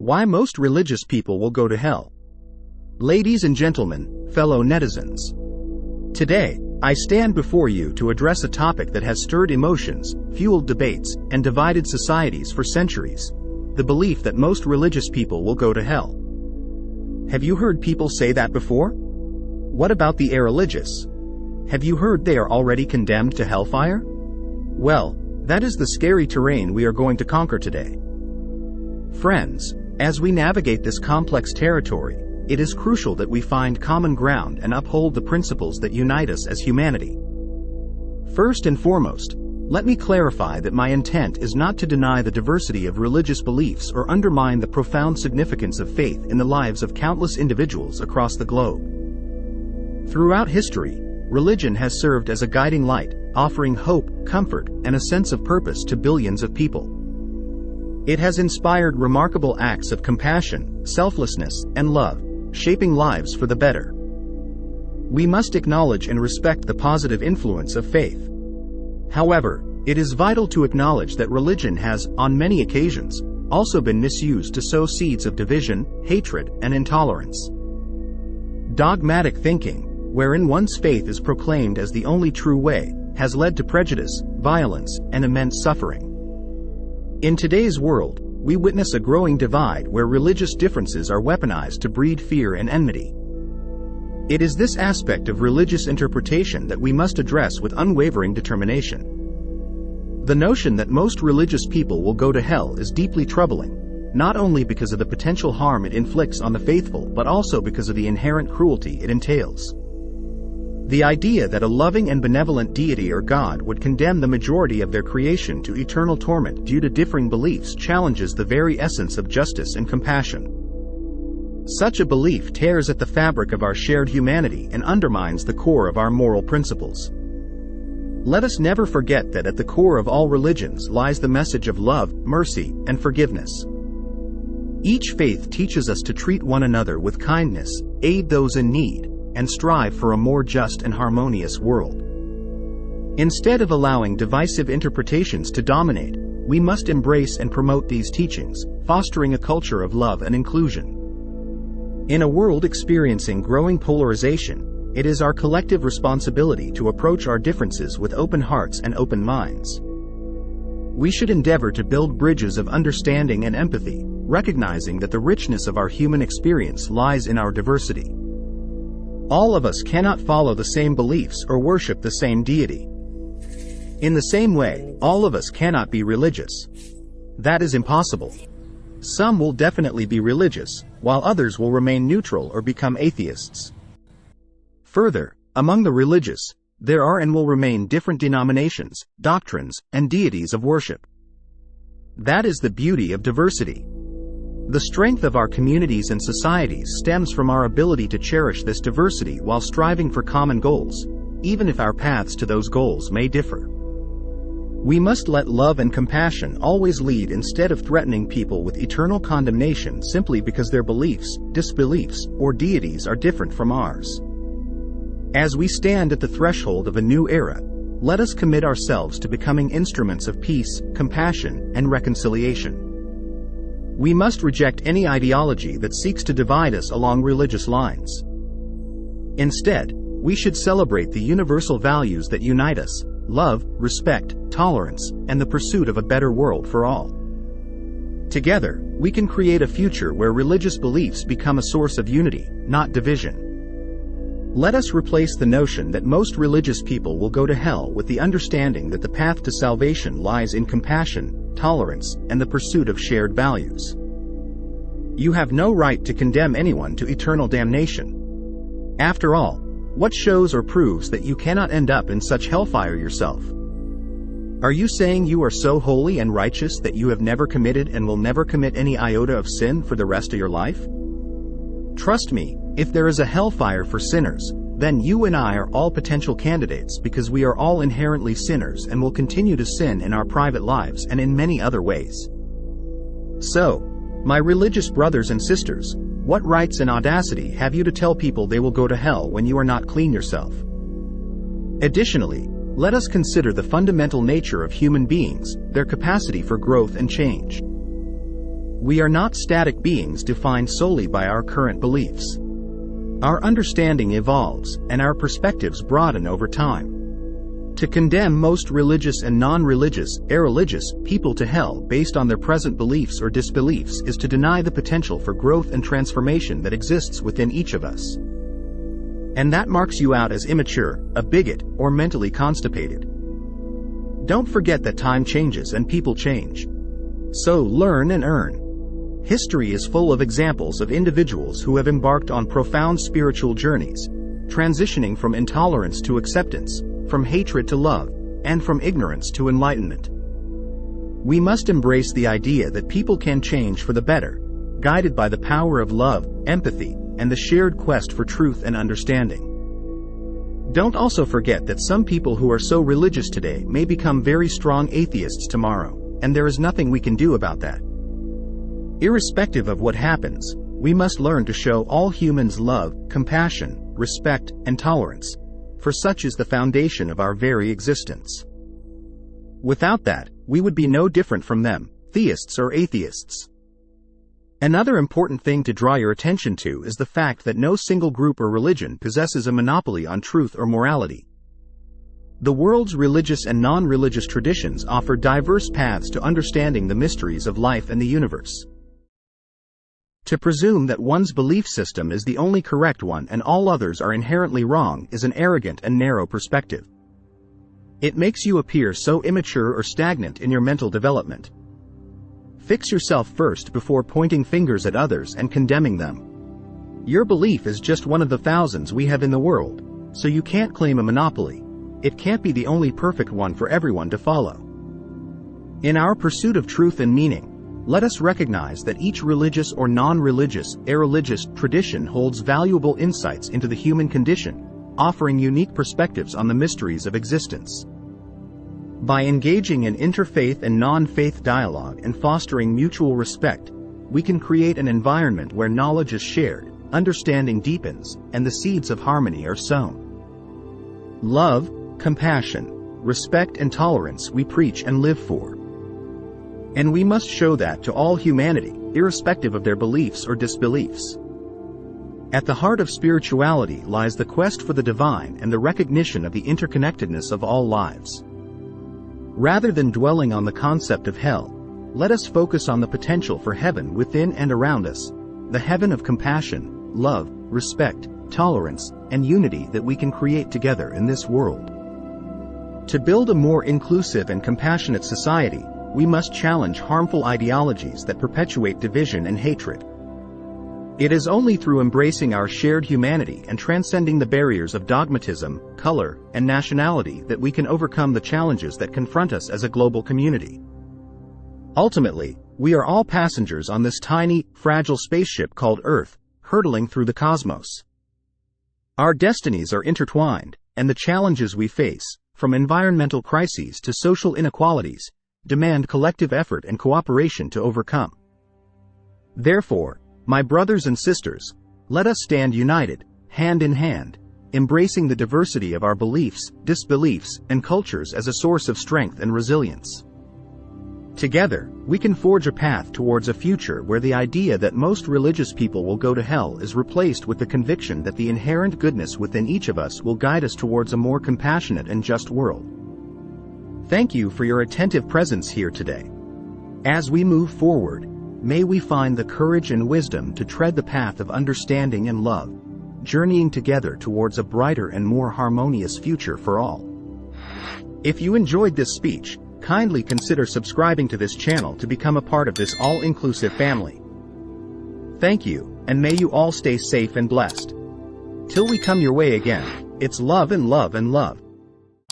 Why most religious people will go to hell. Ladies and gentlemen, fellow netizens. Today, I stand before you to address a topic that has stirred emotions, fueled debates, and divided societies for centuries. The belief that most religious people will go to hell. Have you heard people say that before? What about the irreligious? Have you heard they are already condemned to hellfire? Well, that is the scary terrain we are going to conquer today. Friends, as we navigate this complex territory, it is crucial that we find common ground and uphold the principles that unite us as humanity. First and foremost, let me clarify that my intent is not to deny the diversity of religious beliefs or undermine the profound significance of faith in the lives of countless individuals across the globe. Throughout history, religion has served as a guiding light, offering hope, comfort, and a sense of purpose to billions of people. It has inspired remarkable acts of compassion, selflessness, and love, shaping lives for the better. We must acknowledge and respect the positive influence of faith. However, it is vital to acknowledge that religion has, on many occasions, also been misused to sow seeds of division, hatred, and intolerance. Dogmatic thinking, wherein one's faith is proclaimed as the only true way, has led to prejudice, violence, and immense suffering. In today's world, we witness a growing divide where religious differences are weaponized to breed fear and enmity. It is this aspect of religious interpretation that we must address with unwavering determination. The notion that most religious people will go to hell is deeply troubling, not only because of the potential harm it inflicts on the faithful but also because of the inherent cruelty it entails. The idea that a loving and benevolent deity or God would condemn the majority of their creation to eternal torment due to differing beliefs challenges the very essence of justice and compassion. Such a belief tears at the fabric of our shared humanity and undermines the core of our moral principles. Let us never forget that at the core of all religions lies the message of love, mercy, and forgiveness. Each faith teaches us to treat one another with kindness, aid those in need, and strive for a more just and harmonious world. Instead of allowing divisive interpretations to dominate, we must embrace and promote these teachings, fostering a culture of love and inclusion. In a world experiencing growing polarization, it is our collective responsibility to approach our differences with open hearts and open minds. We should endeavor to build bridges of understanding and empathy, recognizing that the richness of our human experience lies in our diversity. All of us cannot follow the same beliefs or worship the same deity. In the same way, all of us cannot be religious. That is impossible. Some will definitely be religious, while others will remain neutral or become atheists. Further, among the religious, there are and will remain different denominations, doctrines, and deities of worship. That is the beauty of diversity. The strength of our communities and societies stems from our ability to cherish this diversity while striving for common goals, even if our paths to those goals may differ. We must let love and compassion always lead instead of threatening people with eternal condemnation simply because their beliefs, disbeliefs, or deities are different from ours. As we stand at the threshold of a new era, let us commit ourselves to becoming instruments of peace, compassion, and reconciliation. We must reject any ideology that seeks to divide us along religious lines. Instead, we should celebrate the universal values that unite us: love, respect, tolerance, and the pursuit of a better world for all. Together, we can create a future where religious beliefs become a source of unity, not division. Let us replace the notion that most religious people will go to hell with the understanding that the path to salvation lies in compassion, tolerance, and the pursuit of shared values. You have no right to condemn anyone to eternal damnation. After all, what shows or proves that you cannot end up in such hellfire yourself? Are you saying you are so holy and righteous that you have never committed and will never commit any iota of sin for the rest of your life? Trust me, if there is a hellfire for sinners, then you and I are all potential candidates because we are all inherently sinners and will continue to sin in our private lives and in many other ways. So, my religious brothers and sisters, what rights and audacity have you to tell people they will go to hell when you are not clean yourself? Additionally, let us consider the fundamental nature of human beings, their capacity for growth and change. We are not static beings defined solely by our current beliefs. Our understanding evolves, and our perspectives broaden over time. To condemn most religious and non-religious, irreligious people to hell based on their present beliefs or disbeliefs is to deny the potential for growth and transformation that exists within each of us. And that marks you out as immature, a bigot, or mentally constipated. Don't forget that time changes and people change. So learn and earn. History is full of examples of individuals who have embarked on profound spiritual journeys, transitioning from intolerance to acceptance, from hatred to love, and from ignorance to enlightenment. We must embrace the idea that people can change for the better, guided by the power of love, empathy, and the shared quest for truth and understanding. Don't also forget that some people who are so religious today may become very strong atheists tomorrow, and there is nothing we can do about that. Irrespective of what happens, we must learn to show all humans love, compassion, respect, and tolerance, for such is the foundation of our very existence. Without that, we would be no different from them, theists or atheists. Another important thing to draw your attention to is the fact that no single group or religion possesses a monopoly on truth or morality. The world's religious and non-religious traditions offer diverse paths to understanding the mysteries of life and the universe. To presume that one's belief system is the only correct one and all others are inherently wrong is an arrogant and narrow perspective. It makes you appear so immature or stagnant in your mental development. Fix yourself first before pointing fingers at others and condemning them. Your belief is just one of the thousands we have in the world, so you can't claim a monopoly. It can't be the only perfect one for everyone to follow. In our pursuit of truth and meaning, let us recognize that each religious or non-religious, irreligious tradition holds valuable insights into the human condition, offering unique perspectives on the mysteries of existence. By engaging in interfaith and non-faith dialogue and fostering mutual respect, we can create an environment where knowledge is shared, understanding deepens, and the seeds of harmony are sown. Love, compassion, respect, and tolerance we preach and live for. And we must show that to all humanity, irrespective of their beliefs or disbeliefs. At the heart of spirituality lies the quest for the divine and the recognition of the interconnectedness of all lives. Rather than dwelling on the concept of hell, let us focus on the potential for heaven within and around us, the heaven of compassion, love, respect, tolerance, and unity that we can create together in this world. To build a more inclusive and compassionate society, we must challenge harmful ideologies that perpetuate division and hatred. It is only through embracing our shared humanity and transcending the barriers of dogmatism, color, and nationality that we can overcome the challenges that confront us as a global community. Ultimately, we are all passengers on this tiny, fragile spaceship called Earth, hurtling through the cosmos. Our destinies are intertwined, and the challenges we face, from environmental crises to social inequalities, demand collective effort and cooperation to overcome. Therefore, my brothers and sisters, let us stand united, hand in hand, embracing the diversity of our beliefs, disbeliefs, and cultures as a source of strength and resilience. Together, we can forge a path towards a future where the idea that most religious people will go to hell is replaced with the conviction that the inherent goodness within each of us will guide us towards a more compassionate and just world. Thank you for your attentive presence here today. As we move forward, may we find the courage and wisdom to tread the path of understanding and love, journeying together towards a brighter and more harmonious future for all. If you enjoyed this speech, kindly consider subscribing to this channel to become a part of this all-inclusive family. Thank you, and may you all stay safe and blessed. Till we come your way again, it's love and love and love.